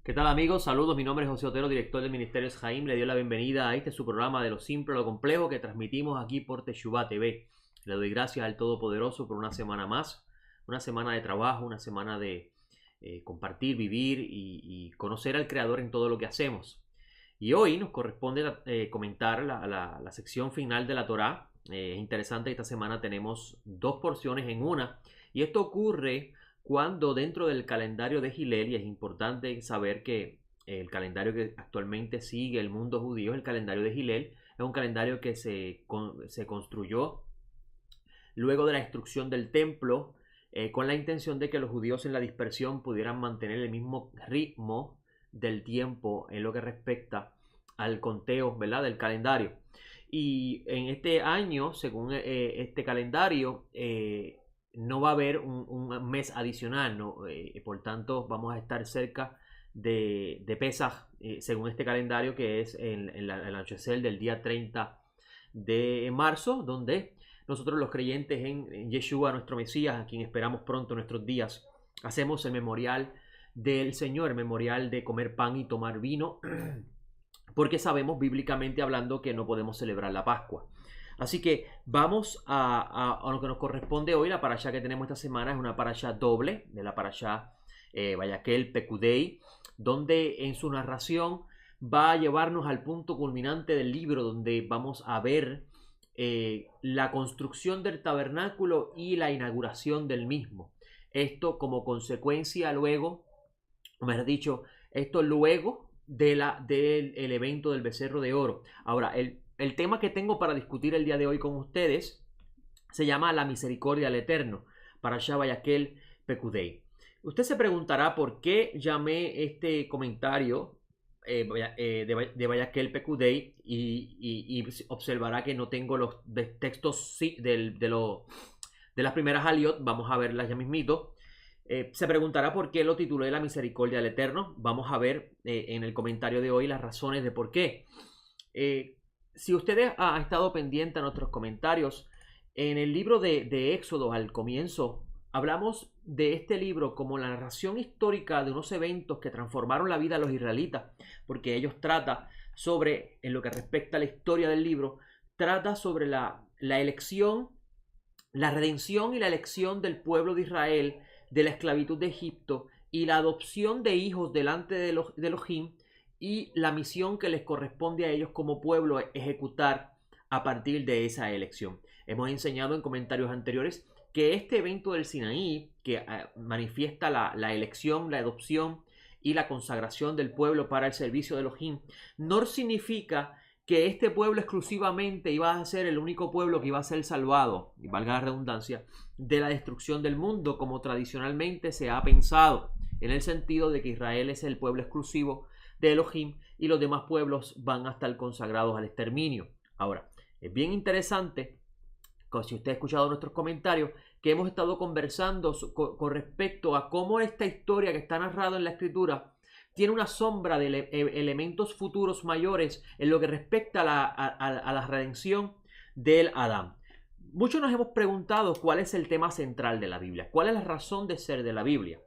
¿Qué tal amigos? Saludos, mi nombre es José Otero, director del Ministerio Jaim. Le doy la bienvenida a su programa de lo simple a lo complejo que transmitimos aquí por Teshuvah TV. Le doy gracias al Todopoderoso por una semana más, una semana de trabajo, una semana de compartir, vivir y conocer al Creador en todo lo que hacemos. Y hoy nos corresponde comentar la sección final de la Torá. Es interesante, esta semana tenemos dos porciones en una, y esto ocurre cuando dentro del calendario de Hillel, y es importante saber que el calendario que actualmente sigue el mundo judío, el calendario de Hillel, es un calendario que se construyó luego de la destrucción del templo, con la intención de que los judíos en la dispersión pudieran mantener el mismo ritmo del tiempo en lo que respecta al conteo, ¿verdad?, del calendario. Y en este año, según este calendario, no va a haber un mes adicional, ¿no? Por tanto, vamos a estar cerca de Pesaj, según este calendario, que es el anochecer del día 30 de marzo, donde nosotros los creyentes en Yeshua, nuestro Mesías, a quien esperamos pronto en nuestros días, hacemos el memorial del Señor, el memorial de comer pan y tomar vino, porque sabemos bíblicamente hablando que no podemos celebrar la Pascua. Así que vamos a lo que nos corresponde hoy. La parashá que tenemos esta semana es una parashá doble de la parashá Vayakhel Pekudei, donde en su narración va a llevarnos al punto culminante del libro, donde vamos a ver la construcción del tabernáculo y la inauguración del mismo. Esto como consecuencia luego, o mejor dicho, esto luego del evento del becerro de oro. Ahora, el tema que tengo para discutir el día de hoy con ustedes se llama la misericordia del Eterno, Parashá Vayakhel Pekudei. Usted se preguntará por qué llamé este comentario de Vayakhel Pekudei y observará que no tengo los textos de las primeras aliot. Vamos a verlas ya mismito. Se preguntará por qué lo titulé La misericordia del Eterno. Vamos a ver en el comentario de hoy las razones de por qué. Si usted ha estado pendiente a nuestros comentarios, en el libro de Éxodo, al comienzo, hablamos de este libro como la narración histórica de unos eventos que transformaron la vida de los israelitas, porque ellos trata sobre, en lo que respecta a la historia del libro, trata sobre la elección, la redención y la elección del pueblo de Israel de la esclavitud de Egipto y la adopción de hijos delante de Elohim y la misión que les corresponde a ellos como pueblo ejecutar a partir de esa elección. Hemos enseñado en comentarios anteriores que este evento del Sinaí, que manifiesta la elección, la adopción y la consagración del pueblo para el servicio de Elohim, no significa que este pueblo exclusivamente iba a ser el único pueblo que iba a ser salvado, y valga la redundancia, de la destrucción del mundo, como tradicionalmente se ha pensado, en el sentido de que Israel es el pueblo exclusivo de Elohim y los demás pueblos van a estar consagrados al exterminio. Ahora, es bien interesante, si usted ha escuchado nuestros comentarios, que hemos estado conversando con respecto a cómo esta historia que está narrada en la Escritura tiene una sombra de elementos futuros mayores en lo que respecta a la redención del Adán. Muchos nos hemos preguntado cuál es el tema central de la Biblia, cuál es la razón de ser de la Biblia.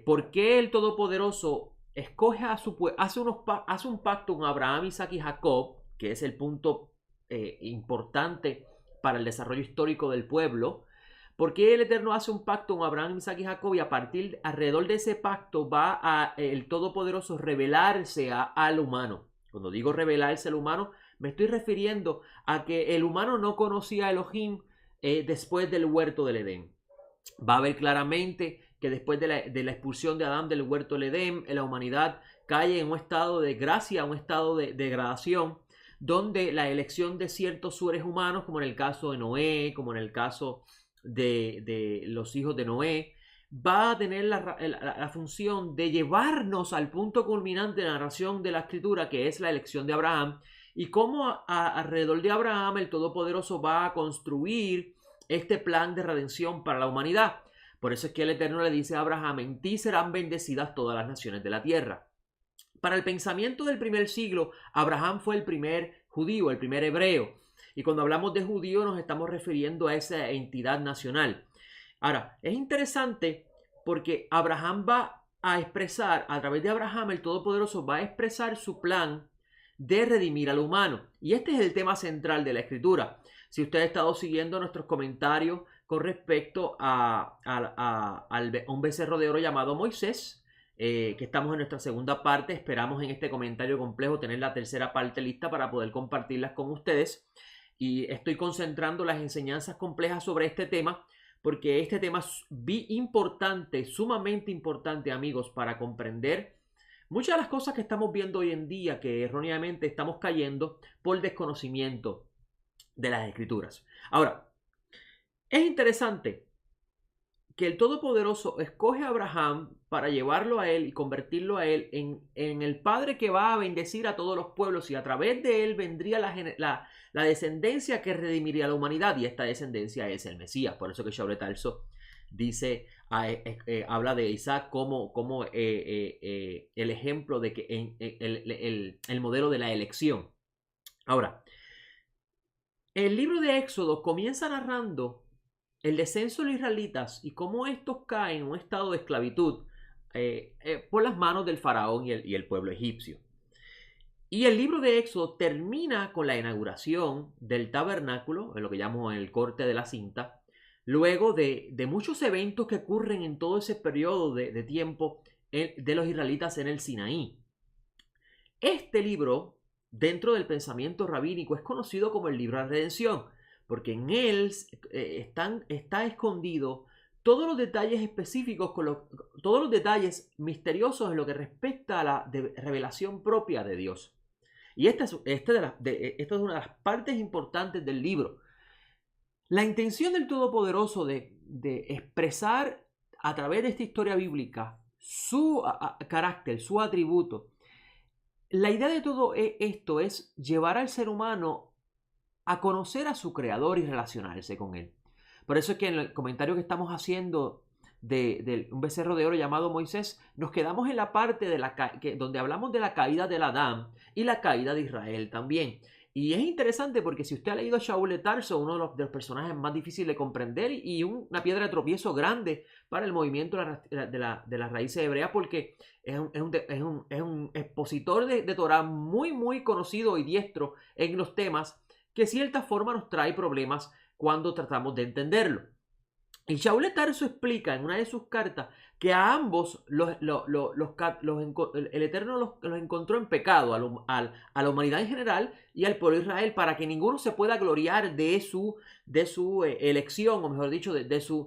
¿Por qué el Todopoderoso escoge hace un pacto con Abraham, Isaac y Jacob, que es el punto importante para el desarrollo histórico del pueblo? ¿Por qué el Eterno hace un pacto con Abraham, Isaac y Jacob, y alrededor de ese pacto va el Todopoderoso revelarse al humano? Cuando digo revelarse al humano, me estoy refiriendo a que el humano no conocía a Elohim después del huerto del Edén. Va a ver claramente que después de la expulsión de Adán del huerto del Edén, la humanidad cae en un estado de gracia, un estado de degradación, donde la elección de ciertos seres humanos, como en el caso de Noé, como en el caso de los hijos de Noé, va a tener la función de llevarnos al punto culminante de la narración de la Escritura, que es la elección de Abraham, y cómo alrededor de Abraham el Todopoderoso va a construir este plan de redención para la humanidad. Por eso es que el Eterno le dice a Abraham: en ti serán bendecidas todas las naciones de la tierra. Para el pensamiento del primer siglo, Abraham fue el primer judío, el primer hebreo. Y cuando hablamos de judío nos estamos refiriendo a esa entidad nacional. Ahora, es interesante porque Abraham va a expresar, a través de Abraham, el Todopoderoso va a expresar su plan de redimir al humano. Y este es el tema central de la Escritura. Si usted ha estado siguiendo nuestros comentarios con respecto a un becerro de oro llamado Moisés, que estamos en nuestra segunda parte, esperamos en este comentario complejo tener la tercera parte lista para poder compartirlas con ustedes. Y estoy concentrando las enseñanzas complejas sobre este tema, porque este tema es importante, sumamente importante, amigos, para comprender muchas de las cosas que estamos viendo hoy en día, que erróneamente estamos cayendo por desconocimiento de las Escrituras. Ahora, es interesante que el Todopoderoso escoge a Abraham para llevarlo a él y convertirlo a él en el padre que va a bendecir a todos los pueblos, y a través de él vendría la descendencia que redimiría a la humanidad, y esta descendencia es el Mesías. Por eso que Shaul de Tarso dice, habla de Isaac como el ejemplo de que el modelo de la elección. Ahora, el libro de Éxodo comienza narrando el descenso de los israelitas y cómo estos caen en un estado de esclavitud por las manos del faraón y el pueblo egipcio. Y el libro de Éxodo termina con la inauguración del tabernáculo, en lo que llamo el corte de la cinta, luego de muchos eventos que ocurren en todo ese periodo de tiempo de los israelitas en el Sinaí. Este libro, dentro del pensamiento rabínico, es conocido como el libro de la redención, porque en él está escondido todos los detalles específicos, todos los detalles misteriosos en lo que respecta a la revelación propia de Dios. Y esta es una de las partes importantes del libro. La intención del Todopoderoso de expresar a través de esta historia bíblica su carácter, su atributo. La idea de todo esto es llevar al ser humano a conocer a su creador y relacionarse con él. Por eso es que en el comentario que estamos haciendo de un becerro de oro llamado Moisés, nos quedamos en la parte donde hablamos de la caída de Adán y la caída de Israel también. Y es interesante porque si usted ha leído a Shaul de Tarso, uno de los personajes más difíciles de comprender y una piedra de tropiezo grande para el movimiento de las raíces hebreas, porque es un expositor de Torah muy, muy conocido y diestro en los temas, que de cierta forma nos trae problemas cuando tratamos de entenderlo. Y Shaul de Tarso explica en una de sus cartas que a ambos el Eterno los encontró en pecado, a la humanidad en general y al pueblo de Israel, para que ninguno se pueda gloriar de su elección, o mejor dicho, de sus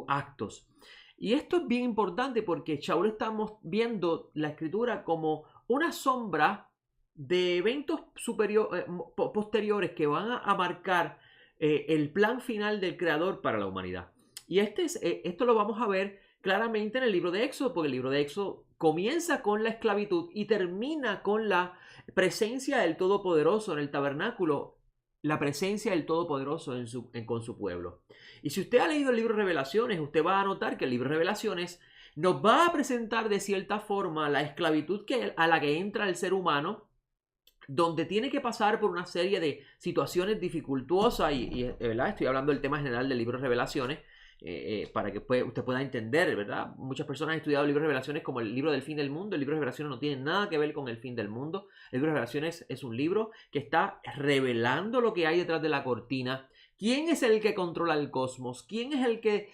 actos. Y esto es bien importante porque Shaul estamos viendo la Escritura como una sombra de eventos posteriores que van a marcar el plan final del Creador para la humanidad. Y esto lo vamos a ver claramente en el libro de Éxodo, porque el libro de Éxodo comienza con la esclavitud y termina con la presencia del Todopoderoso en el tabernáculo, la presencia del Todopoderoso con su pueblo. Y si usted ha leído el libro de Revelaciones, usted va a notar que el libro de Revelaciones nos va a presentar de cierta forma la esclavitud a la que entra el ser humano, donde tiene que pasar por una serie de situaciones dificultuosas ¿verdad? Estoy hablando del tema general del libro de Revelaciones, para que usted pueda entender, ¿verdad? Muchas personas han estudiado el libro de Revelaciones como el libro del fin del mundo. El libro de Revelaciones no tiene nada que ver con el fin del mundo. El libro de Revelaciones es un libro que está revelando lo que hay detrás de la cortina. ¿Quién es el que controla el cosmos? ¿Quién es el que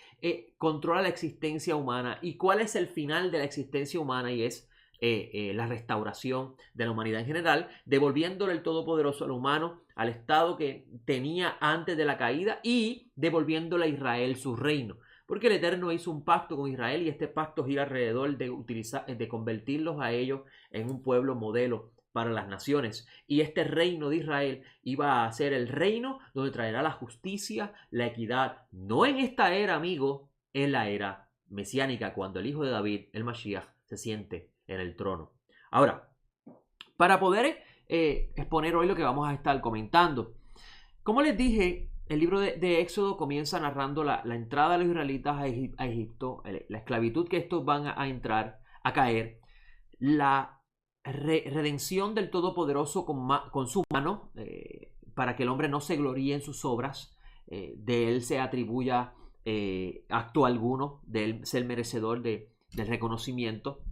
controla la existencia humana? ¿Y cuál es el final de la existencia humana? Y es la restauración de la humanidad en general, devolviéndole el Todopoderoso al humano al estado que tenía antes de la caída y devolviéndole a Israel su reino. Porque el Eterno hizo un pacto con Israel y este pacto gira alrededor de convertirlos a ellos en un pueblo modelo para las naciones. Y este reino de Israel iba a ser el reino donde traerá la justicia, la equidad, no en esta era, amigo, en la era mesiánica, cuando el hijo de David, el Mashiach, se siente en el trono. Ahora, para poder exponer hoy lo que vamos a estar comentando, como les dije, el libro de Éxodo comienza narrando la entrada de los israelitas a Egipto, la esclavitud que estos van a caer, la redención del Todopoderoso con su mano, para que el hombre no se gloríe en sus obras, de él se atribuya acto alguno, de él ser merecedor de del reconocimiento.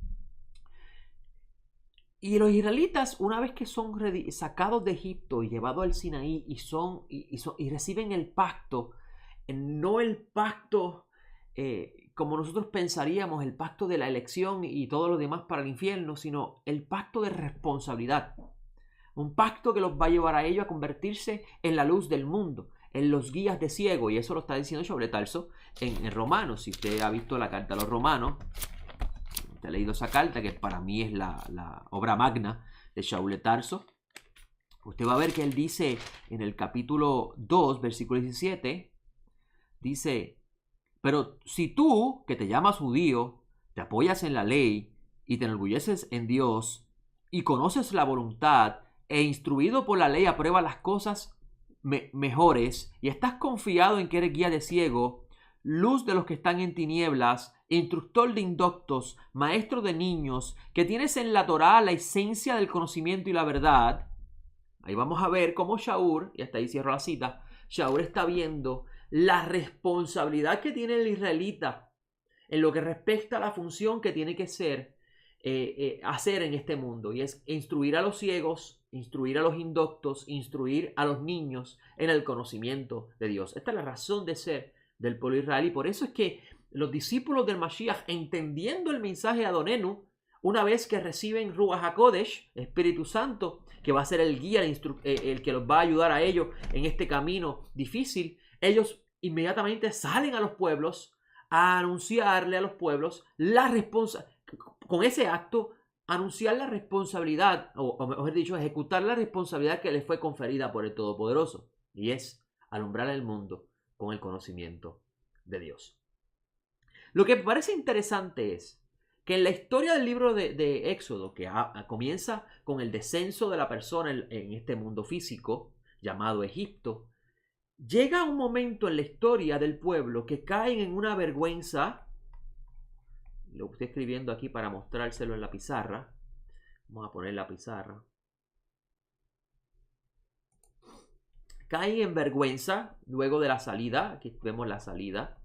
Y los israelitas, una vez que son sacados de Egipto y llevados al Sinaí y reciben el pacto, no el pacto como nosotros pensaríamos, el pacto de la elección y todo lo demás para el infierno, sino el pacto de responsabilidad. Un pacto que los va a llevar a ellos a convertirse en la luz del mundo, en los guías de ciego, y eso lo está diciendo Shaul de Tarso en Romanos. Si usted ha visto la carta a los Romanos, usted ha leído esa carta, que para mí es la obra magna de Shaul de Tarso, usted va a ver que él dice en el capítulo 2, versículo 17, dice: pero si tú, que te llamas judío, te apoyas en la ley y te enorgulleces en Dios y conoces la voluntad e instruido por la ley apruebas las cosas mejores y estás confiado en que eres guía de ciego, luz de los que están en tinieblas, instructor de indoctos, maestro de niños, que tienes en la Torá la esencia del conocimiento y la verdad. Ahí vamos a ver cómo Shaul, y hasta ahí cierro la cita, Shaul está viendo la responsabilidad que tiene el israelita en lo que respecta a la función que tiene que hacer en este mundo, y es instruir a los ciegos, instruir a los indoctos, instruir a los niños en el conocimiento de Dios. Esta es la razón de ser del pueblo israelí. Y por eso es que los discípulos del Mashiach, entendiendo el mensaje de Adonenu, una vez que reciben Ruach HaKodesh, Espíritu Santo, que va a ser el guía, el que los va a ayudar a ellos en este camino difícil, ellos inmediatamente salen a los pueblos a anunciarle a los pueblos la responsabilidad, con ese acto, anunciar la responsabilidad, o mejor dicho, ejecutar la responsabilidad que les fue conferida por el Todopoderoso, y es alumbrar el mundo con el conocimiento de Dios. Lo que me parece interesante es que en la historia del libro de Éxodo, que comienza con el descenso de la persona en este mundo físico llamado Egipto, llega un momento en la historia del pueblo que caen en una vergüenza. Lo estoy escribiendo aquí para mostrárselo en la pizarra. Vamos a poner la pizarra. Caen en vergüenza luego de la salida. Aquí vemos la salida.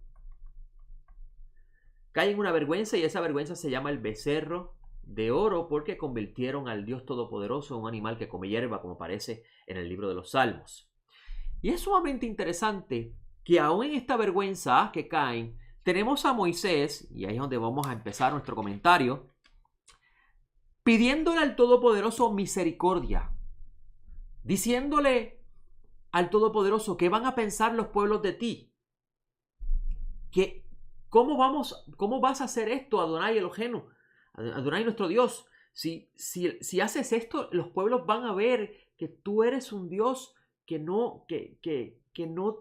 Caen en una vergüenza, y esa vergüenza se llama el becerro de oro, porque convirtieron al Dios Todopoderoso en un animal que come hierba, como aparece en el libro de los Salmos. Y es sumamente interesante que aún en esta vergüenza que caen, tenemos a Moisés, y ahí es donde vamos a empezar nuestro comentario, pidiéndole al Todopoderoso misericordia, diciéndole al Todopoderoso que van a pensar los pueblos de ti, que ¿cómo vas a hacer esto, Adonai Elohenu, Adonai nuestro Dios? Si haces esto, los pueblos van a ver que tú eres un Dios que no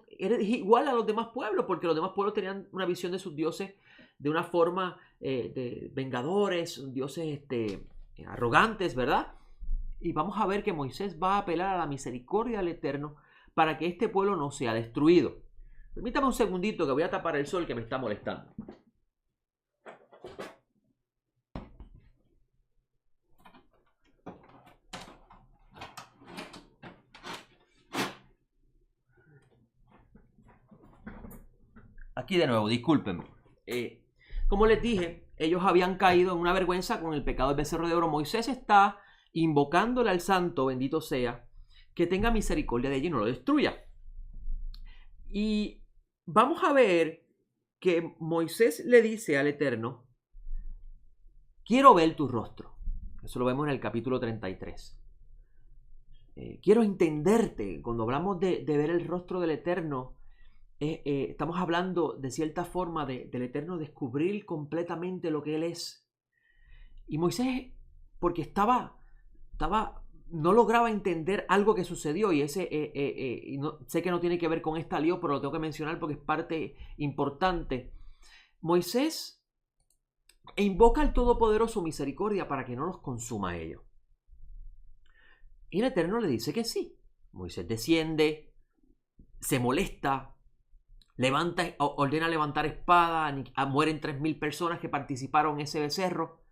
eres igual a los demás pueblos, porque los demás pueblos tenían una visión de sus dioses de una forma de vengadores, dioses arrogantes, ¿verdad? Y vamos a ver que Moisés va a apelar a la misericordia del Eterno para que este pueblo no sea destruido. Permítame un segundito que voy a tapar el sol que me está molestando. Aquí de nuevo, discúlpenme. Como les dije, ellos habían caído en una vergüenza con el pecado del becerro de oro. Moisés está invocándole al santo, bendito sea, que tenga misericordia de ellos y no lo destruya. Y vamos a ver que Moisés le dice al Eterno: quiero ver tu rostro. Eso lo vemos en el capítulo 33. Quiero entenderte. Cuando hablamos de ver el rostro del Eterno, estamos hablando de cierta forma del Eterno descubrir completamente lo que Él es. Y Moisés, porque no lograba entender algo que sucedió, y sé que no tiene que ver con esta lío, pero lo tengo que mencionar porque es parte importante. Moisés invoca al Todopoderoso misericordia para que no los consuma a ellos. Y el Eterno le dice que sí. Moisés desciende, se molesta, ordena levantar espada, mueren 3,000 personas que participaron en ese becerro.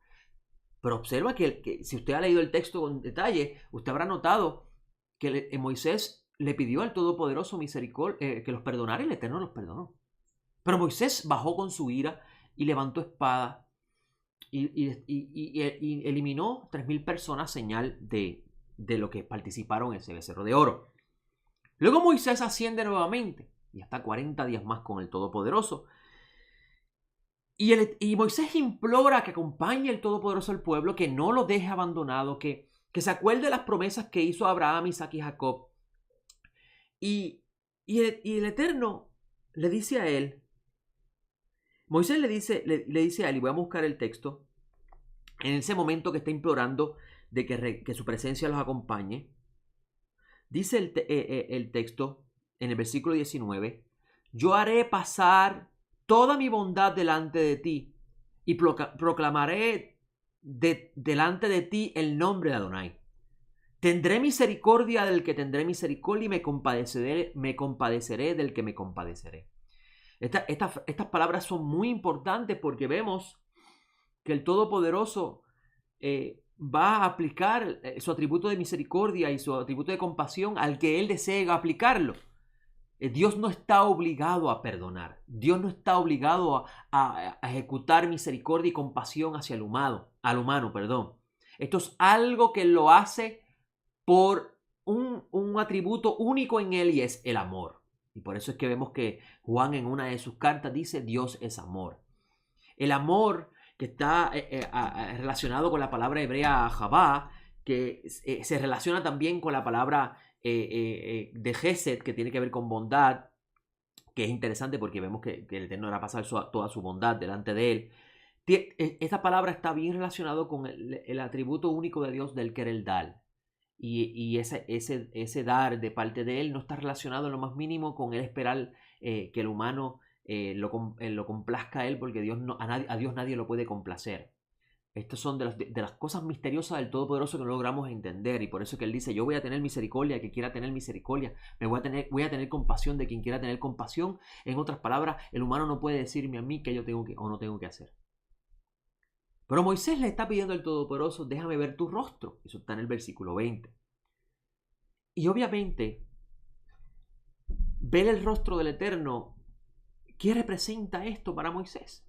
Pero observa que si usted ha leído el texto con detalle, usted habrá notado que Moisés le pidió al Todopoderoso misericordia, que los perdonara, y el Eterno los perdonó. Pero Moisés bajó con su ira y levantó espada y eliminó 3,000 personas, señal de lo que participaron en ese becerro de oro. Luego Moisés asciende nuevamente y está 40 días más con el Todopoderoso. Y Moisés implora que acompañe el Todopoderoso al pueblo, que no lo deje abandonado, que se acuerde de las promesas que hizo a Abraham, Isaac y Jacob. Y el Eterno le dice a él, Moisés le dice a él, y voy a buscar el texto, en ese momento que está implorando de que su presencia los acompañe, dice el texto en el versículo 19, yo haré pasar toda mi bondad delante de ti y proclamaré delante de ti el nombre de Adonai. Tendré misericordia del que tendré misericordia y me compadeceré del que me compadeceré. Estas palabras son muy importantes porque vemos que el Todopoderoso va a aplicar su atributo de misericordia y su atributo de compasión al que Él desee aplicarlo. Dios no está obligado a perdonar. Dios no está obligado a ejecutar misericordia y compasión hacia el humano. Esto es algo que Él lo hace por un atributo único en Él y es el amor. Y por eso es que vemos que Juan en una de sus cartas dice Dios es amor. El amor que está relacionado con la palabra hebrea Javá, que se relaciona también con la palabra de Gesed, que tiene que ver con bondad, que es interesante porque vemos que el Eterno hará pasar toda su bondad delante de él. Esta palabra está bien relacionado con el atributo único de Dios del querer dar. Y ese dar de parte de él no está relacionado en lo más mínimo con él esperar que el humano lo complazca a él, porque a Dios nadie lo puede complacer. Estas son de las cosas misteriosas del Todopoderoso que no logramos entender, y por eso es que él dice, yo voy a tener misericordia de quien quiera tener misericordia, voy a tener compasión de quien quiera tener compasión. En otras palabras, el humano no puede decirme a mí que yo tengo que o no tengo que hacer. Pero Moisés le está pidiendo al Todopoderoso, déjame ver tu rostro. Eso está en el versículo 20. Y obviamente, ver el rostro del Eterno, ¿qué representa esto para Moisés?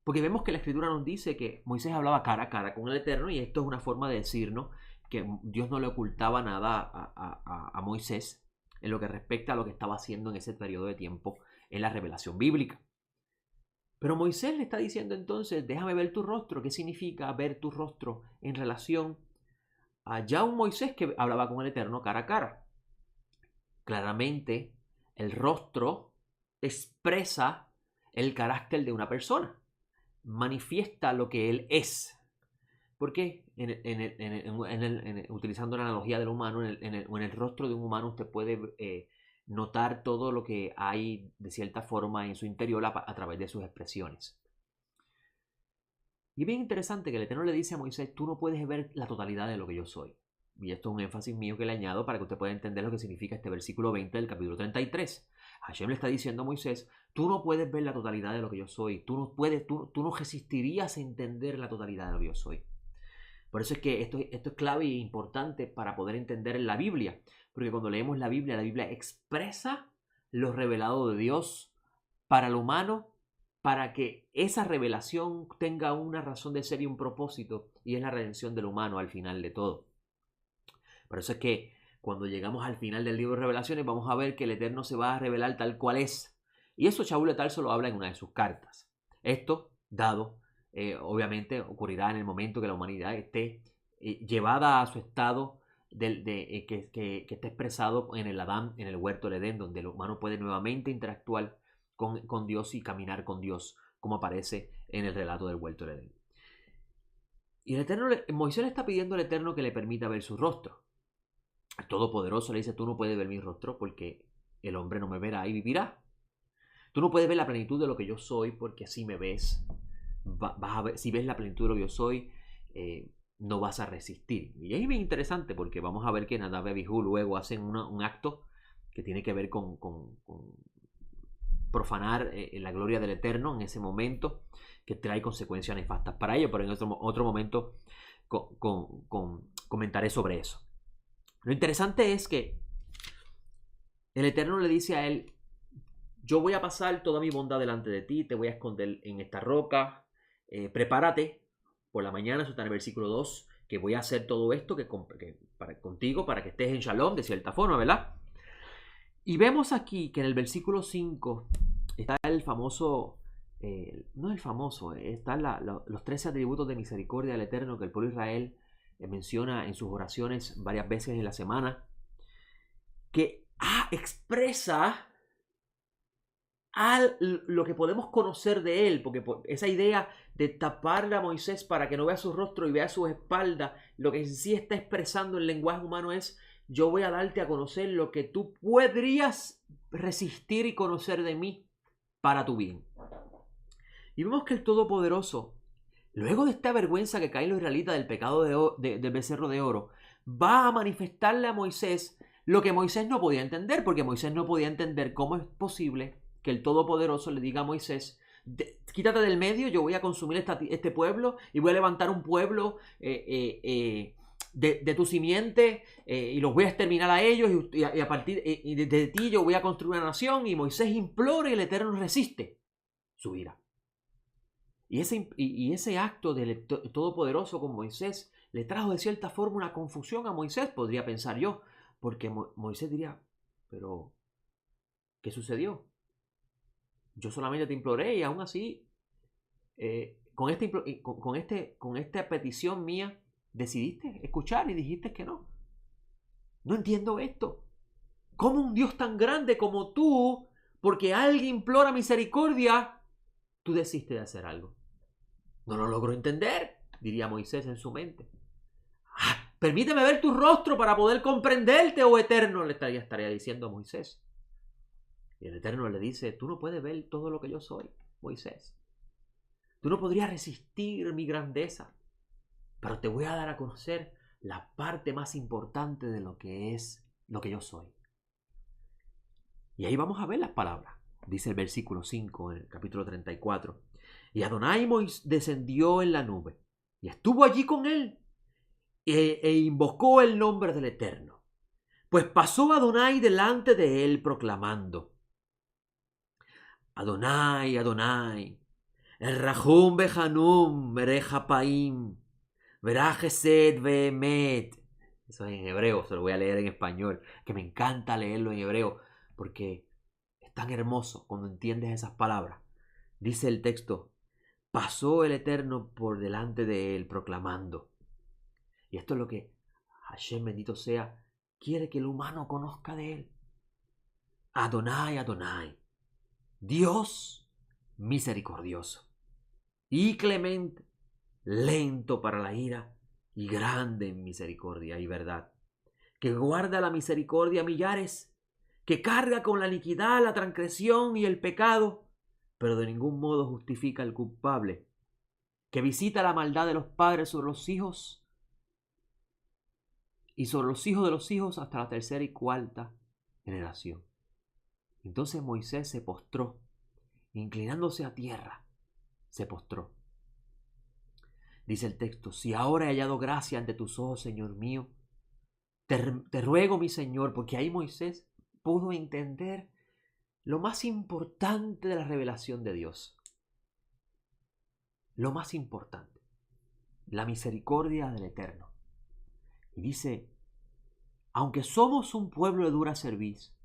Porque vemos que la Escritura nos dice que Moisés hablaba cara a cara con el Eterno, y esto es una forma de decirnos que Dios no le ocultaba nada a Moisés en lo que respecta a lo que estaba haciendo en ese periodo de tiempo en la revelación bíblica. Pero Moisés le está diciendo entonces, déjame ver tu rostro. ¿Qué significa ver tu rostro en relación a ya un Moisés que hablaba con el Eterno cara a cara? Claramente, el rostro expresa el carácter de una persona, manifiesta lo que él es. ¿Por qué? Utilizando la analogía del humano, en el rostro de un humano usted puede notar todo lo que hay de cierta forma en su interior a través de sus expresiones. Y es bien interesante que el Eterno le dice a Moisés, tú no puedes ver la totalidad de lo que yo soy. Y esto es un énfasis mío que le añado para que usted pueda entender lo que significa este versículo 20 del capítulo 33. Hashem le está diciendo a Moisés, tú no puedes ver la totalidad de lo que yo soy. Tú no resistirías a entender la totalidad de lo que yo soy. Por eso es que esto es clave e importante para poder entender la Biblia. Porque cuando leemos la Biblia expresa lo revelado de Dios para el humano, para que esa revelación tenga una razón de ser y un propósito, y es la redención del humano al final de todo. Por eso es que cuando llegamos al final del libro de Revelaciones vamos a ver que el Eterno se va a revelar tal cual es. Y eso Shaul de Tarso lo habla en una de sus cartas. Esto, dado, obviamente ocurrirá en el momento que la humanidad esté llevada a su estado que está expresado en el Adán, en el huerto del Edén, donde el humano puede nuevamente interactuar con Dios y caminar con Dios, como aparece en el relato del huerto del Edén. Y el Eterno, Moisés le está pidiendo al Eterno que le permita ver su rostro. El Todopoderoso le dice, tú no puedes ver mi rostro porque el hombre no me verá y vivirá. Tú no puedes ver la plenitud de lo que yo soy porque si me ves, vas a ver, si ves la plenitud de lo que yo soy, no vas a resistir. Y es bien interesante porque vamos a ver que Nadab y Abijú luego hacen un acto que tiene que ver con profanar la gloria del Eterno en ese momento, que trae consecuencias nefastas para ellos, pero en otro momento comentaré sobre eso. Lo interesante es que el Eterno le dice a él, yo voy a pasar toda mi bondad delante de ti, te voy a esconder en esta roca, prepárate por la mañana, eso está en el versículo 2, que voy a hacer todo esto contigo para que estés en shalom, de cierta forma, ¿verdad? Y vemos aquí que en el versículo 5 está el famoso, no el famoso, están los 13 atributos de misericordia del Eterno que el pueblo de Israel menciona en sus oraciones varias veces en la semana, que expresa lo que podemos conocer de él, porque esa idea de taparle a Moisés para que no vea su rostro y vea su espalda, lo que sí está expresando el lenguaje humano es: yo voy a darte a conocer lo que tú podrías resistir y conocer de mí para tu bien. Y vemos que el Todopoderoso, luego de esta vergüenza que cae en los israelitas del pecado del becerro de oro, va a manifestarle a Moisés lo que Moisés no podía entender, porque Moisés no podía entender cómo es posible que el Todopoderoso le diga a Moisés: quítate del medio, yo voy a consumir este pueblo y voy a levantar un pueblo de tu simiente y los voy a exterminar a ellos y a partir de ti yo voy a construir una nación. Y Moisés implora y el Eterno resiste su ira. Y ese acto del Todopoderoso con Moisés le trajo de cierta forma una confusión a Moisés, podría pensar yo, porque Moisés diría: pero ¿qué sucedió? Yo solamente te imploré y aún así con esta petición mía decidiste escuchar y dijiste que no. No entiendo esto. ¿Cómo un Dios tan grande como tú, porque alguien implora misericordia, tú desistes de hacer algo? No lo logro entender, diría Moisés en su mente. Permíteme ver tu rostro para poder comprenderte, oh Eterno, le estaría diciendo a Moisés. Y el Eterno le dice: tú no puedes ver todo lo que yo soy, Moisés. Tú no podrías resistir mi grandeza, pero te voy a dar a conocer la parte más importante de lo que es lo que yo soy. Y ahí vamos a ver las palabras. Dice el versículo 5 en el capítulo 34. Y Adonai descendió en la nube y estuvo allí con él e invocó el nombre del Eterno. Pues pasó Adonai delante de él proclamando: Adonai, Adonai, el Rahum Behanum, Merejapaim, Verajesed Vehemet. Eso es en hebreo, se lo voy a leer en español, que me encanta leerlo en hebreo, porque es tan hermoso cuando entiendes esas palabras. Dice el texto: pasó el Eterno por delante de él proclamando. Y esto es lo que Hashem, bendito sea, quiere que el humano conozca de él. Adonai, Adonai, Dios misericordioso y clemente, lento para la ira y grande en misericordia y verdad, que guarda la misericordia a millares, que carga con la iniquidad, la transgresión y el pecado, pero de ningún modo justifica al culpable, que visita la maldad de los padres sobre los hijos y sobre los hijos de los hijos hasta la tercera y cuarta generación. Entonces Moisés se postró, inclinándose a tierra, se postró. Dice el texto: si ahora he hallado gracia ante tus ojos, Señor mío, te ruego, mi Señor, porque ahí Moisés pudo entender lo más importante de la revelación de Dios. Lo más importante, la misericordia del Eterno. Y dice: aunque somos un pueblo de dura cerviz,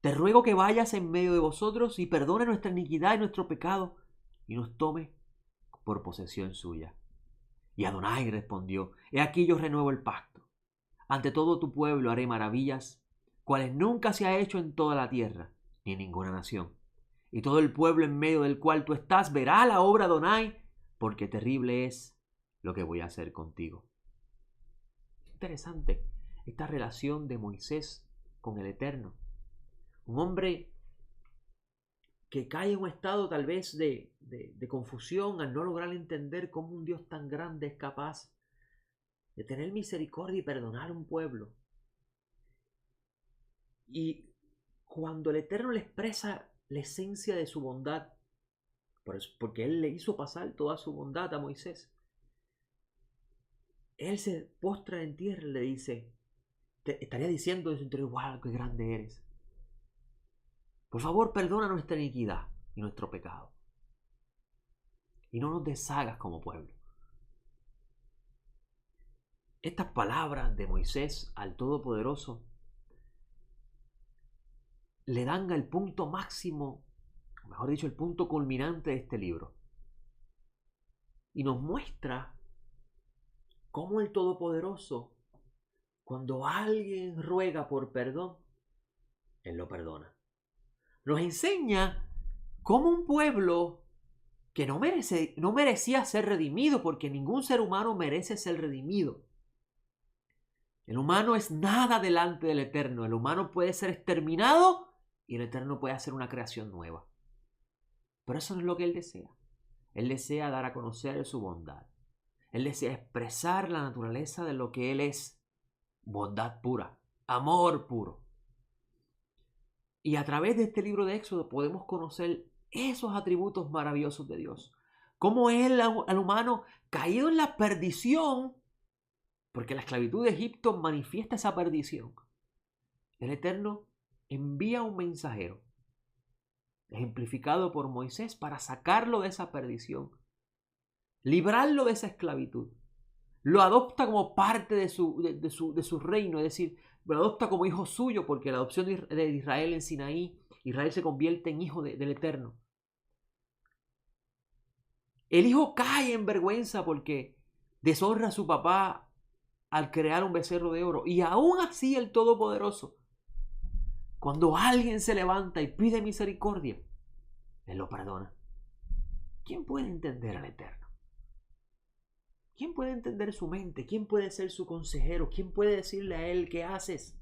te ruego que vayas en medio de vosotros y perdone nuestra iniquidad y nuestro pecado y nos tome por posesión suya. Y Adonai respondió: he aquí yo renuevo el pacto. Ante todo tu pueblo haré maravillas, cuales nunca se ha hecho en toda la tierra, ni en ninguna nación. Y todo el pueblo en medio del cual tú estás verá la obra de Adonai, porque terrible es lo que voy a hacer contigo. Interesante esta relación de Moisés con el Eterno. Un hombre que cae en un estado tal vez de confusión al no lograr entender cómo un Dios tan grande es capaz de tener misericordia y perdonar a un pueblo. Y cuando el Eterno le expresa la esencia de su bondad, porque Él le hizo pasar toda su bondad a Moisés, Él se postra en tierra y le dice, estaría diciendo de su interior: wow, qué grande eres. Por favor, perdona nuestra iniquidad y nuestro pecado. Y no nos deshagas como pueblo. Estas palabras de Moisés al Todopoderoso le dan el punto máximo, mejor dicho, el punto culminante de este libro. Y nos muestra cómo el Todopoderoso, cuando alguien ruega por perdón, Él lo perdona. Nos enseña cómo un pueblo que no merecía ser redimido, porque ningún ser humano merece ser redimido. El humano es nada delante del Eterno. El humano puede ser exterminado y el Eterno puede hacer una creación nueva. Pero eso no es lo que Él desea. Él desea dar a conocer su bondad. Él desea expresar la naturaleza de lo que Él es. Bondad pura, amor puro. Y a través de este libro de Éxodo podemos conocer esos atributos maravillosos de Dios. Cómo Él al humano caído en la perdición, porque la esclavitud de Egipto manifiesta esa perdición. El Eterno envía un mensajero, ejemplificado por Moisés, para sacarlo de esa perdición, librarlo de esa esclavitud. Lo adopta como parte de su reino, es decir, lo adopta como hijo suyo, porque la adopción de Israel en Sinaí, Israel se convierte en hijo del Eterno. El hijo cae en vergüenza porque deshonra a su papá al crear un becerro de oro. Y aún así el Todopoderoso, cuando alguien se levanta y pide misericordia, Él lo perdona. ¿Quién puede entender al Eterno? ¿Quién puede entender su mente? ¿Quién puede ser su consejero? ¿Quién puede decirle a Él qué haces?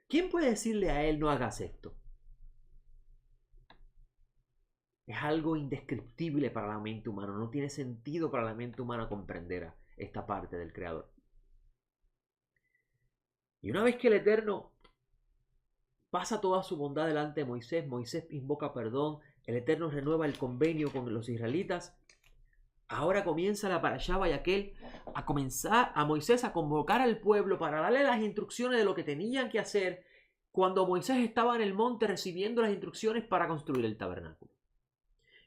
¿Quién puede decirle a Él no hagas esto? Es algo indescriptible para la mente humana. No tiene sentido para la mente humana comprender esta parte del Creador. Y una vez que el Eterno pasa toda su bondad delante de Moisés, Moisés invoca perdón, el Eterno renueva el convenio con los israelitas. Ahora comienza la parashá Vayakhel a comenzar a Moisés a convocar al pueblo para darle las instrucciones de lo que tenían que hacer cuando Moisés estaba en el monte recibiendo las instrucciones para construir el tabernáculo.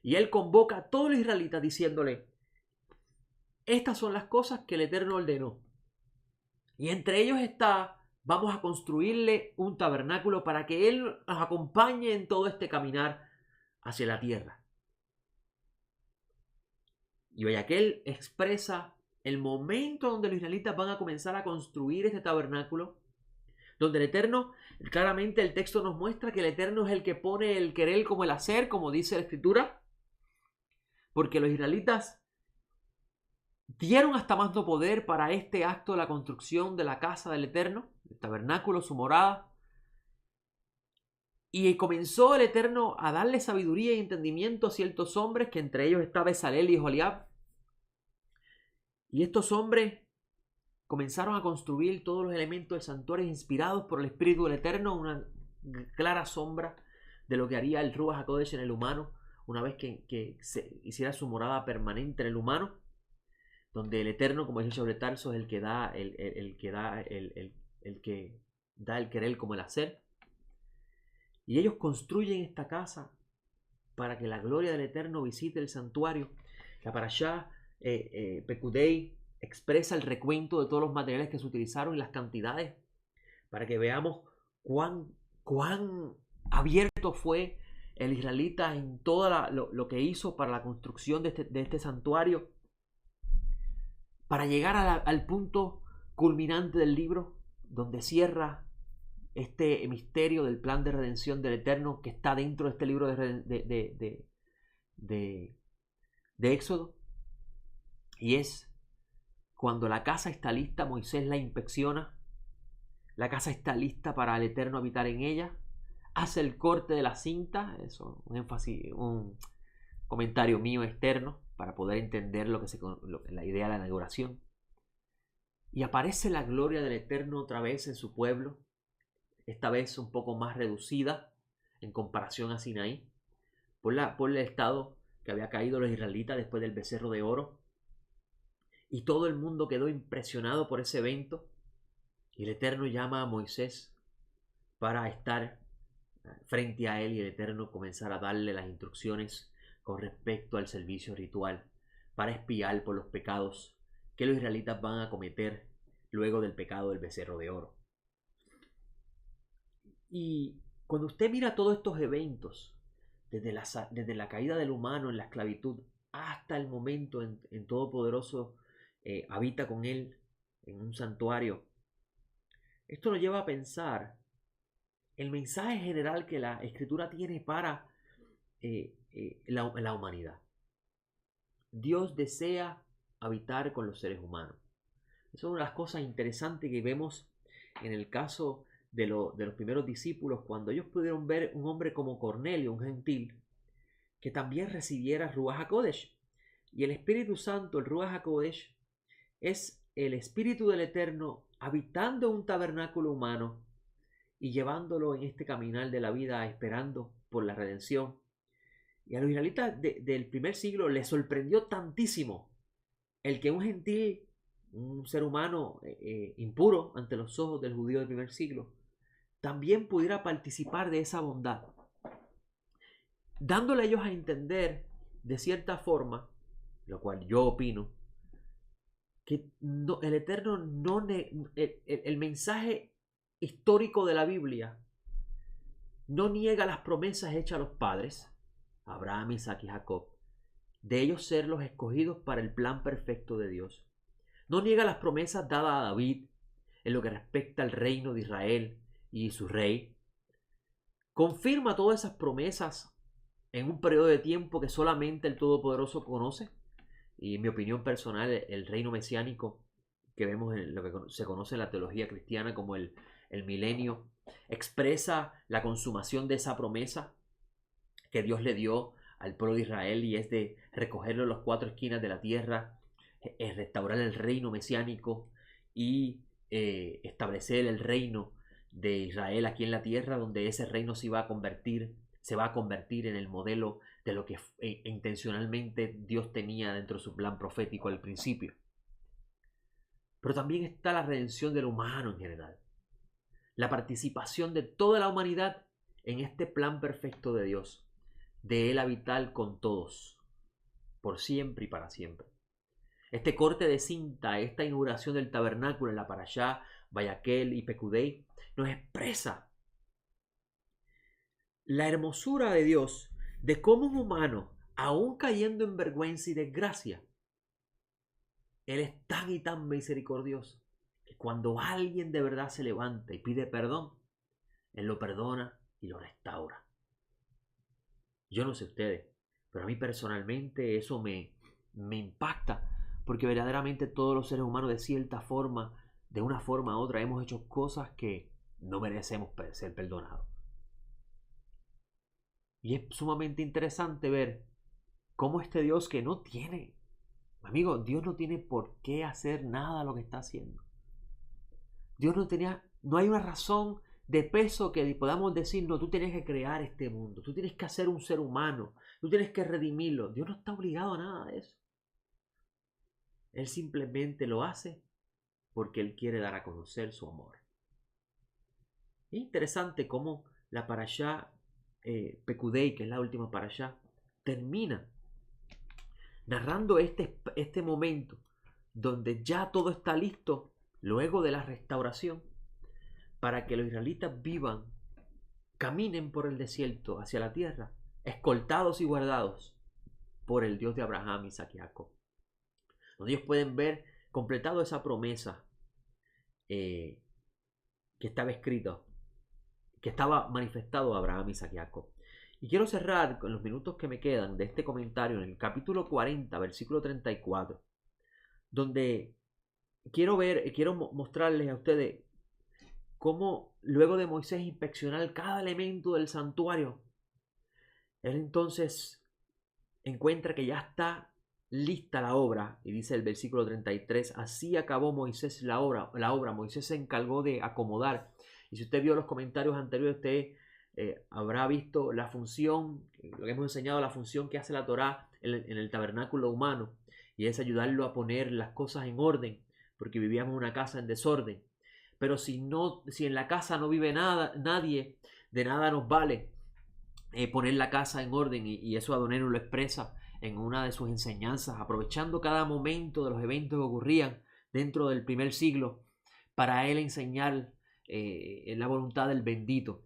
Y él convoca a todos los israelitas diciéndole: estas son las cosas que el Eterno ordenó. Y entre ellos está: vamos a construirle un tabernáculo para que Él nos acompañe en todo este caminar hacia la tierra. Y Vayakhel expresa el momento donde los israelitas van a comenzar a construir este tabernáculo, donde el Eterno, claramente el texto nos muestra que el Eterno es el que pone el querer como el hacer, como dice la Escritura, porque los israelitas dieron hasta más no poder para este acto de la construcción de la casa del Eterno, el tabernáculo, su morada. Y comenzó el Eterno a darle sabiduría y entendimiento a ciertos hombres, que entre ellos está Bezalel y Oholiab. Y estos hombres comenzaron a construir todos los elementos del santuario inspirados por el Espíritu del Eterno, una clara sombra de lo que haría el Ruach HaKodesh en el humano, una vez que se hiciera su morada permanente en el humano, donde el Eterno, como dice Shaul Tarso, es el que da el que da el querer como el hacer. Y ellos construyen esta casa para que la gloria del Eterno visite el santuario. La parashá Pekudei expresa el recuento de todos los materiales que se utilizaron y las cantidades, para que veamos cuán abierto fue el israelita en todo lo que hizo para la construcción de este santuario, para llegar al punto culminante del libro, donde cierra este misterio del plan de redención del Eterno que está dentro de este libro de Éxodo. Y es cuando la casa está lista, Moisés la inspecciona, la casa está lista para el Eterno habitar en ella, hace el corte de la cinta, eso, un comentario mío externo para poder entender la idea de la inauguración. Y aparece la gloria del Eterno otra vez en su pueblo, esta vez un poco más reducida en comparación a Sinaí, por el estado que había caído los israelitas después del becerro de oro. Y todo el mundo quedó impresionado por ese evento. Y el Eterno llama a Moisés para estar frente a él, y el Eterno comenzar a darle las instrucciones con respecto al servicio ritual para expiar por los pecados que los israelitas van a cometer luego del pecado del becerro de oro. Y cuando usted mira todos estos eventos, desde la caída del humano en la esclavitud hasta el momento en Todopoderoso habita con él en un santuario, esto nos lleva a pensar el mensaje general que la Escritura tiene para la humanidad. Dios desea habitar con los seres humanos. Esa es una de las cosas interesantes que vemos en el caso de los primeros discípulos, cuando ellos pudieron ver un hombre como Cornelio, un gentil, que también recibiera Ruach HaKodesh. Y el Espíritu Santo, el Ruach HaKodesh, es el Espíritu del Eterno habitando un tabernáculo humano y llevándolo en este caminar de la vida, esperando por la redención. Y a los israelitas del primer siglo les sorprendió tantísimo el que un gentil, un ser humano impuro ante los ojos del judío del primer siglo, también pudiera participar de esa bondad, dándole a ellos a entender de cierta forma, lo cual yo opino, que no, el Eterno no el mensaje histórico de la Biblia no niega las promesas hechas a los padres, Abraham, Isaac y Jacob, de ellos ser los escogidos para el plan perfecto de Dios. No niega las promesas dadas a David en lo que respecta al reino de Israel y su rey. Confirma todas esas promesas en un periodo de tiempo que solamente el Todopoderoso conoce. Y en mi opinión personal, el reino mesiánico que vemos en lo que se conoce en la teología cristiana como el milenio, expresa la consumación de esa promesa que Dios le dio al pueblo de Israel, y es de recogerlo en las cuatro esquinas de la tierra, restaurar el reino mesiánico y establecer el reino de Israel aquí en la tierra, donde ese reino se va a convertir en el modelo de lo que intencionalmente Dios tenía dentro de su plan profético al principio. Pero también está la redención del humano en general, la participación de toda la humanidad en este plan perfecto de Dios, de Él habitar con todos, por siempre y para siempre. Este corte de cinta, esta inauguración del tabernáculo en la Parashá, Vayakhel y Pekudei, nos expresa la hermosura de Dios, de cómo un humano, aún cayendo en vergüenza y desgracia, Él es tan y tan misericordioso que cuando alguien de verdad se levanta y pide perdón, Él lo perdona y lo restaura. Yo no sé ustedes, pero a mí personalmente eso me impacta, porque verdaderamente todos los seres humanos de cierta forma, de una forma u otra, hemos hecho cosas que no merecemos ser perdonados. Y es sumamente interesante ver cómo este Dios que no tiene, amigo, Dios no tiene por qué hacer nada de lo que está haciendo. Dios no hay una razón de peso que podamos decir, no, tú tienes que crear este mundo, tú tienes que hacer un ser humano, tú tienes que redimirlo. Dios no está obligado a nada de eso. Él simplemente lo hace porque Él quiere dar a conocer su amor. Es interesante cómo la Parashá Pekudei, que es la última Parashá, termina narrando este momento donde ya todo está listo luego de la restauración para que los israelitas caminen por el desierto hacia la tierra, escoltados y guardados por el Dios de Abraham, Isaac y Jacob, donde ellos pueden ver completado esa promesa que estaba escrita, que estaba manifestado a Abraham, Isaac y Jacob. Y quiero cerrar con los minutos que me quedan de este comentario en el capítulo 40, versículo 34, donde quiero mostrarles a ustedes cómo luego de Moisés inspeccionar cada elemento del santuario, él entonces encuentra que ya está lista la obra, y dice el versículo 33, así acabó Moisés la obra, Moisés se encargó de acomodar. Y si usted vio los comentarios anteriores, usted habrá visto la función, lo que hemos enseñado, la función que hace la Torá en el tabernáculo humano, y es ayudarlo a poner las cosas en orden, porque vivíamos en una casa en desorden. Pero si en la casa no vive nadie, de nada nos vale poner la casa en orden, y eso Adonai nos lo expresa en una de sus enseñanzas, aprovechando cada momento de los eventos que ocurrían dentro del primer siglo, para él enseñar la voluntad del bendito.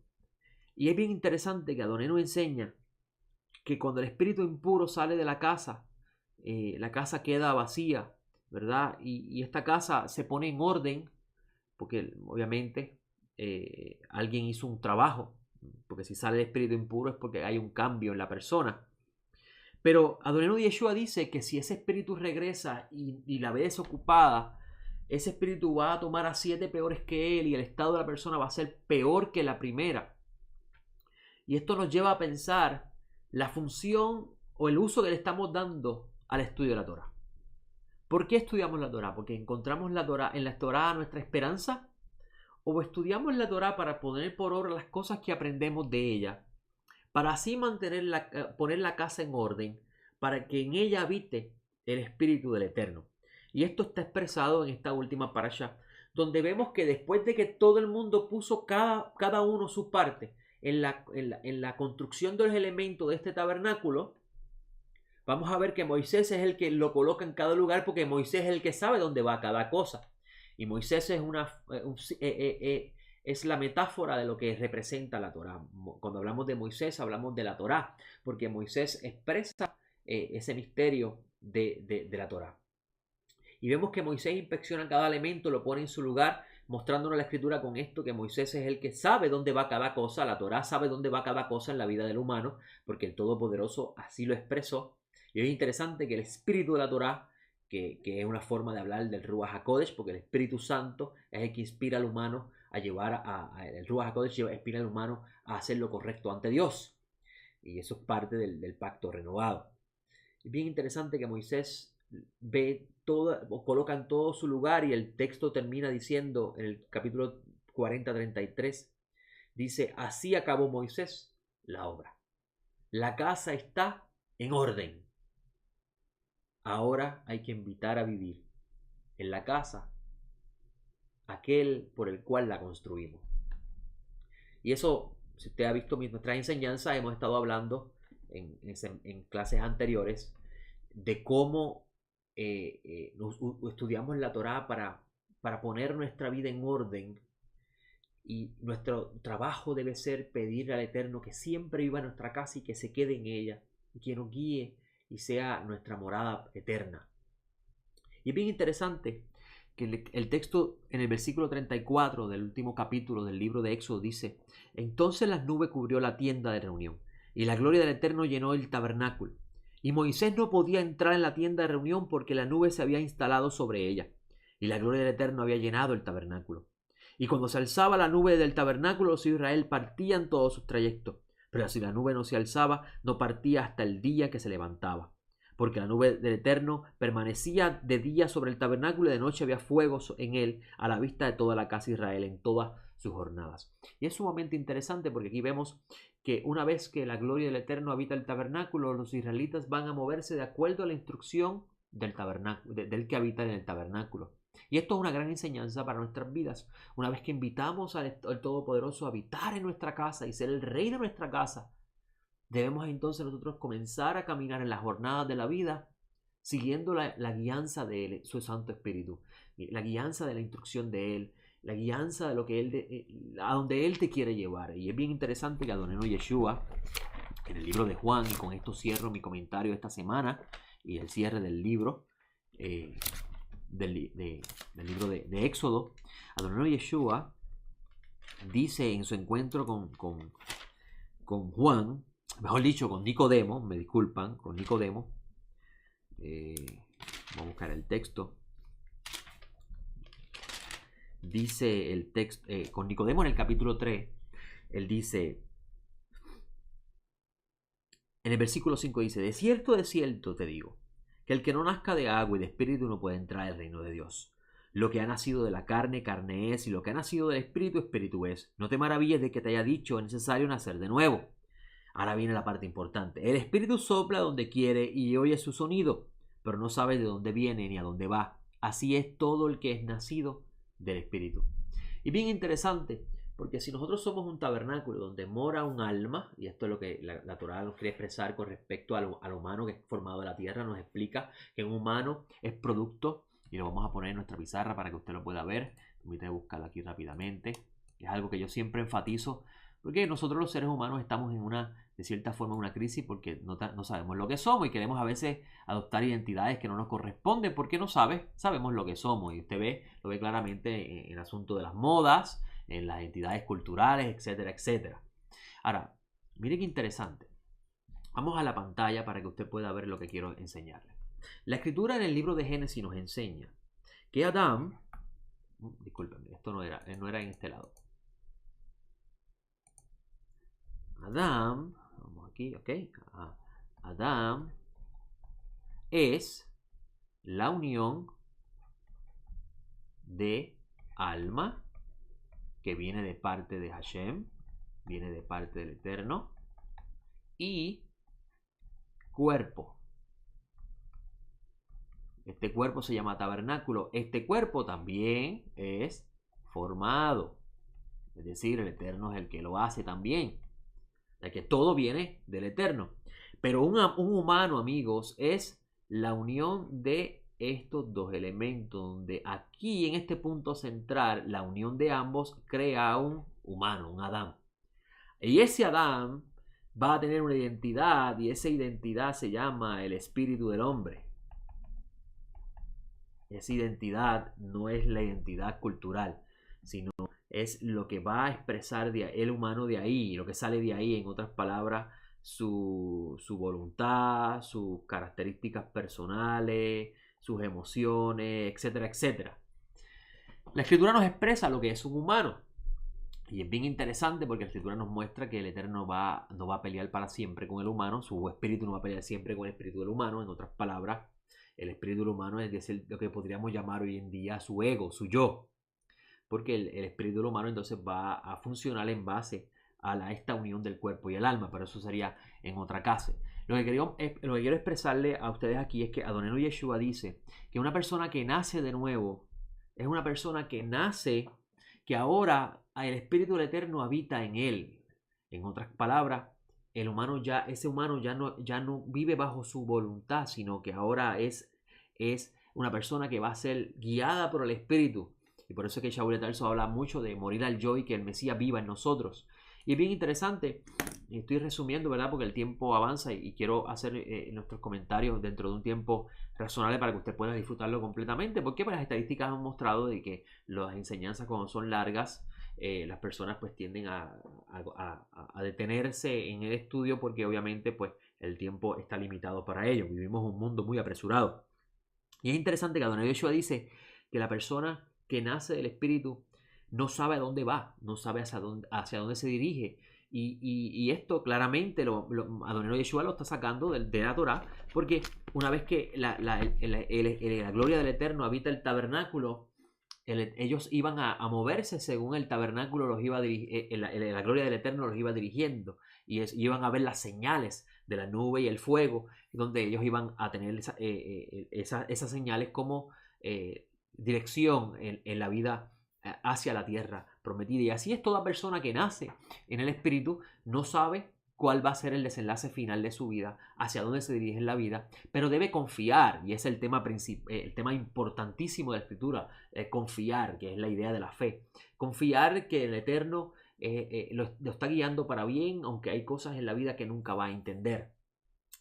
Y es bien interesante que Adonai nos enseña que cuando el espíritu impuro sale de la casa queda vacía, ¿verdad? Y esta casa se pone en orden, porque obviamente alguien hizo un trabajo, porque si sale el espíritu impuro es porque hay un cambio en la persona. Pero Adonai Yeshua dice que si ese espíritu regresa y la ve desocupada, ese espíritu va a tomar a 7 peores que él y el estado de la persona va a ser peor que la primera. Y esto nos lleva a pensar la función o el uso que le estamos dando al estudio de la Torá. ¿Por qué estudiamos la Torá? ¿Porque encontramos en la Torá nuestra esperanza? ¿O estudiamos la Torá para poner por obra las cosas que aprendemos de ella? Para así poner la casa en orden, para que en ella habite el Espíritu del Eterno. Y esto está expresado en esta última parasha, donde vemos que después de que todo el mundo puso cada uno su parte en la construcción de los elementos de este tabernáculo, vamos a ver que Moisés es el que lo coloca en cada lugar, porque Moisés es el que sabe dónde va cada cosa. Y Moisés es la metáfora de lo que representa la Torá. Cuando hablamos de Moisés, hablamos de la Torá, porque Moisés expresa ese misterio de la Torá. Y vemos que Moisés inspecciona cada elemento, lo pone en su lugar, mostrándonos la escritura con esto, que Moisés es el que sabe dónde va cada cosa. La Torá sabe dónde va cada cosa en la vida del humano, porque el Todopoderoso así lo expresó. Y es interesante que el espíritu de la Torá, que es una forma de hablar del Ruach HaKodesh, porque el Espíritu Santo es el que inspira al humano a llevar el Ruach HaKodesh inspira al humano a hacer lo correcto ante Dios. Y eso es parte del pacto renovado. Es bien interesante que Moisés coloca en todo su lugar, y el texto termina diciendo en el capítulo 40-33, dice: así acabó Moisés la obra. La casa está en orden. Ahora hay que invitar a vivir en la casa aquel por el cual la construimos. Y eso, si usted ha visto nuestras enseñanzas, hemos estado hablando en clases anteriores de cómo estudiamos la Torá para poner nuestra vida en orden, y nuestro trabajo debe ser pedirle al Eterno que siempre viva en nuestra casa y que se quede en ella y que nos guíe y sea nuestra morada eterna. Y es bien interesante que el texto en el versículo 34 del último capítulo del libro de Éxodo dice: entonces la nube cubrió la tienda de reunión y la gloria del Eterno llenó el tabernáculo. Y Moisés no podía entrar en la tienda de reunión porque la nube se había instalado sobre ella y la gloria del Eterno había llenado el tabernáculo. Y cuando se alzaba la nube del tabernáculo, los hijos de Israel partían todos sus trayectos. Pero si la nube no se alzaba, no partía hasta el día que se levantaba. Porque la nube del Eterno permanecía de día sobre el tabernáculo y de noche había fuego en él a la vista de toda la casa de Israel en todas sus jornadas. Y es sumamente interesante porque aquí vemos que una vez que la gloria del Eterno habita el tabernáculo, los israelitas van a moverse de acuerdo a la instrucción del tabernáculo, del que habita en el tabernáculo. Y esto es una gran enseñanza para nuestras vidas. Una vez que invitamos al Todopoderoso a habitar en nuestra casa y ser el rey de nuestra casa, debemos entonces nosotros comenzar a caminar en las jornadas de la vida siguiendo la guianza de Él, su Santo Espíritu, la guianza de la instrucción de Él, la guianza de lo que a donde Él te quiere llevar. Y es bien interesante que Adonai Yeshua, en el libro de Juan, y con esto cierro mi comentario esta semana y el cierre del libro, del libro de Éxodo, Adonai Yeshua dice en su encuentro con Juan, mejor dicho, con Nicodemo, me disculpan, con Nicodemo, vamos a buscar el texto. Dice el texto, con Nicodemo en el capítulo 3, él dice, en el versículo 5 dice: de cierto te digo, que el que no nazca de agua y de espíritu no puede entrar al reino de Dios. Lo que ha nacido de la carne, carne es, y lo que ha nacido del espíritu, espíritu es. No te maravilles de que te haya dicho: es necesario nacer de nuevo. Ahora viene la parte importante. El espíritu sopla donde quiere y oye su sonido, pero no sabe de dónde viene ni a dónde va. Así es todo el que es nacido del espíritu. Y bien interesante, Porque si nosotros somos un tabernáculo donde mora un alma, y esto es lo que la Torá nos quiere expresar con respecto al humano que es formado de la tierra, nos explica que un humano es producto, y lo vamos a poner en nuestra pizarra para que usted lo pueda ver. Permítame buscarlo aquí rápidamente. Es algo que yo siempre enfatizo, porque nosotros los seres humanos estamos de cierta forma, en una crisis porque no sabemos lo que somos y queremos a veces adoptar identidades que no nos corresponden porque no sabemos lo que somos. Y usted lo ve claramente en el asunto de las modas, en las entidades culturales, etcétera, etcétera. Ahora, mire qué interesante. Vamos a la pantalla para que usted pueda ver lo que quiero enseñarle. La escritura en el libro de Génesis nos enseña que Adán, discúlpenme, esto no era en este lado. Adán, vamos aquí, ok. Adán es la unión de alma que viene de parte de Hashem, viene de parte del Eterno, y cuerpo. Este cuerpo se llama tabernáculo. Este cuerpo también es formado. Es decir, el Eterno es el que lo hace también. Ya que todo viene del Eterno. Pero un humano, amigos, es la unión de estos dos elementos, donde aquí en este punto central, la unión de ambos crea un humano, un Adán. Y ese Adán va a tener una identidad, y esa identidad se llama el espíritu del hombre. Esa identidad no es la identidad cultural, sino es lo que va a expresar el humano de ahí, lo que sale de ahí, en otras palabras, su voluntad, sus características personales, sus emociones, etcétera, etcétera. La escritura nos expresa lo que es un humano. Y es bien interesante porque la escritura nos muestra que el Eterno no va a pelear para siempre con el humano, su espíritu no va a pelear siempre con el espíritu del humano. En otras palabras, el espíritu del humano es lo que podríamos llamar hoy en día su ego, su yo. Porque el espíritu del humano entonces va a funcionar en base a esta unión del cuerpo y el alma, pero eso sería en otra clase. Lo que quiero expresarle a ustedes aquí es que Adonenu Yeshua dice que una persona que nace de nuevo es una persona que nace, que ahora el Espíritu del Eterno habita en él. En otras palabras, ese humano ya no vive bajo su voluntad, sino que ahora es una persona que va a ser guiada por el Espíritu. Y por eso es que Shaul de Tarso habla mucho de morir al yo y que el Mesías viva en nosotros. Y es bien interesante, estoy resumiendo, ¿verdad? Porque el tiempo avanza y quiero hacer nuestros comentarios dentro de un tiempo razonable para que usted pueda disfrutarlo completamente. Porque las estadísticas han mostrado de que las enseñanzas cuando son largas, las personas pues tienden a detenerse en el estudio porque obviamente pues el tiempo está limitado para ello. Vivimos un mundo muy apresurado. Y es interesante que Adonai Yeshua dice que la persona que nace del Espíritu no sabe a dónde va, no sabe hacia dónde se dirige. Y esto claramente Adonai Yeshua lo está sacando de la Torá, porque una vez que la gloria del Eterno habita el tabernáculo, ellos iban a moverse según el tabernáculo los iba la gloria del Eterno los iba dirigiendo, y iban a ver las señales de la nube y el fuego, donde ellos iban a tener esas señales como dirección en la vida hacia la tierra prometida. Y así es toda persona que nace en el Espíritu, no sabe cuál va a ser el desenlace final de su vida, hacia dónde se dirige en la vida, pero debe confiar, y es el tema importantísimo de la Escritura, confiar, que es la idea de la fe. Confiar que el Eterno lo está guiando para bien, aunque hay cosas en la vida que nunca va a entender.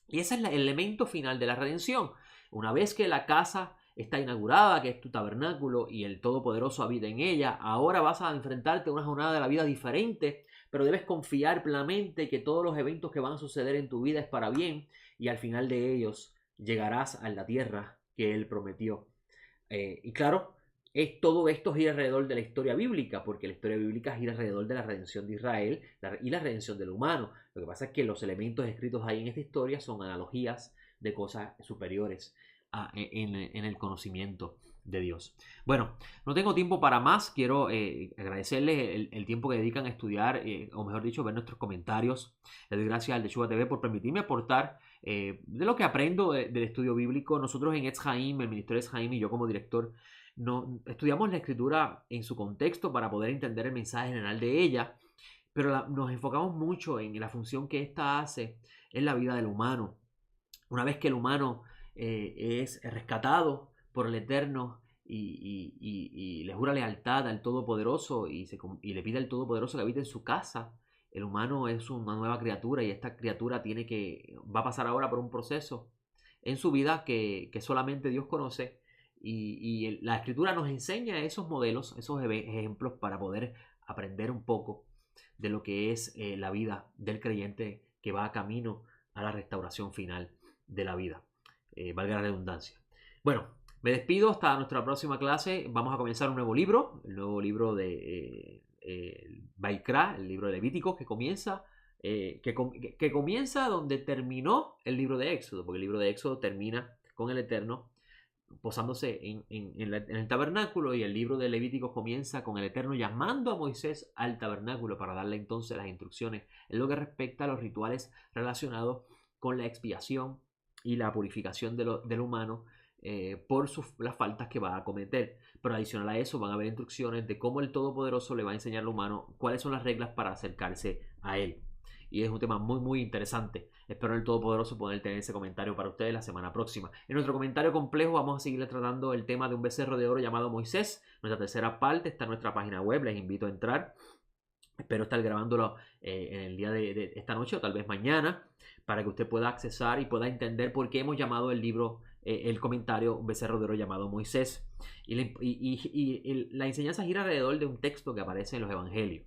Y ese es el elemento final de la redención. Una vez que la casa está inaugurada, que es tu tabernáculo y el Todopoderoso habita en ella, ahora vas a enfrentarte a una jornada de la vida diferente, pero debes confiar plenamente que todos los eventos que van a suceder en tu vida es para bien, y al final de ellos llegarás a la tierra que Él prometió. Y claro, todo esto gira alrededor de la historia bíblica, porque la historia bíblica gira alrededor de la redención de Israel y la redención del humano. Lo que pasa es que los elementos escritos ahí en esta historia son analogías de cosas superiores en el conocimiento de Dios. Bueno, no tengo tiempo para más. Quiero agradecerles el tiempo que dedican a estudiar, o mejor dicho, ver nuestros comentarios. Le doy gracias al Teshuva TV por permitirme aportar de lo que aprendo del estudio bíblico. Nosotros en Etz Haim, el Ministerio Etz Haim y yo como director, estudiamos la escritura en su contexto para poder entender el mensaje general de ella, pero nos enfocamos mucho en la función que ésta hace en la vida del humano. Una vez que el humano es rescatado por el Eterno y le jura lealtad al Todopoderoso y le pide al Todopoderoso que habite en su casa, el humano es una nueva criatura y esta criatura va a pasar ahora por un proceso en su vida que solamente Dios conoce, y la Escritura nos enseña esos modelos, esos ejemplos para poder aprender un poco de lo que es la vida del creyente que va camino a la restauración final de la vida. Valga la redundancia. Bueno, me despido hasta nuestra próxima clase. Vamos a comenzar un nuevo libro, el nuevo libro de Baikra, el libro de Levítico, que comienza donde terminó el libro de Éxodo, porque el libro de Éxodo termina con el Eterno posándose en el tabernáculo, y el libro de Levítico comienza con el Eterno llamando a Moisés al tabernáculo para darle entonces las instrucciones en lo que respecta a los rituales relacionados con la expiación y la purificación del humano por las faltas que va a cometer. Pero adicional a eso van a haber instrucciones de cómo el Todopoderoso le va a enseñar al humano cuáles son las reglas para acercarse a él. Y es un tema muy muy interesante. Espero el Todopoderoso poder tener ese comentario para ustedes la semana próxima. En nuestro comentario complejo vamos a seguir tratando el tema de un becerro de oro llamado Moisés. Nuestra tercera parte está en nuestra página web, les invito a entrar. Espero estar grabándolo en el día de esta noche o tal vez mañana, para que usted pueda accesar y pueda entender por qué hemos llamado el libro, el comentario, un becerro de oro llamado Moisés. Y la enseñanza gira alrededor de un texto que aparece en los evangelios.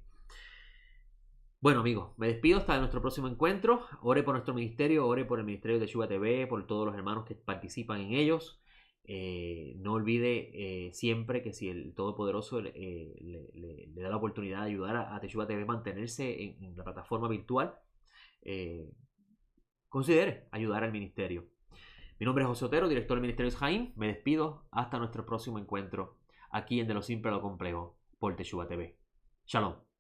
Bueno, amigos, me despido hasta nuestro próximo encuentro. Ore por nuestro ministerio, ore por el ministerio de Teshuva TV, por todos los hermanos que participan en ellos. No olvide siempre que si el Todopoderoso le da la oportunidad de ayudar a Teshuva TV a mantenerse en la plataforma virtual, considere ayudar al ministerio. Mi nombre es José Otero, director del Ministerio Etz Haim. Me despido hasta nuestro próximo encuentro aquí en De lo Simple a lo Complejo por Teshuva TV. Shalom.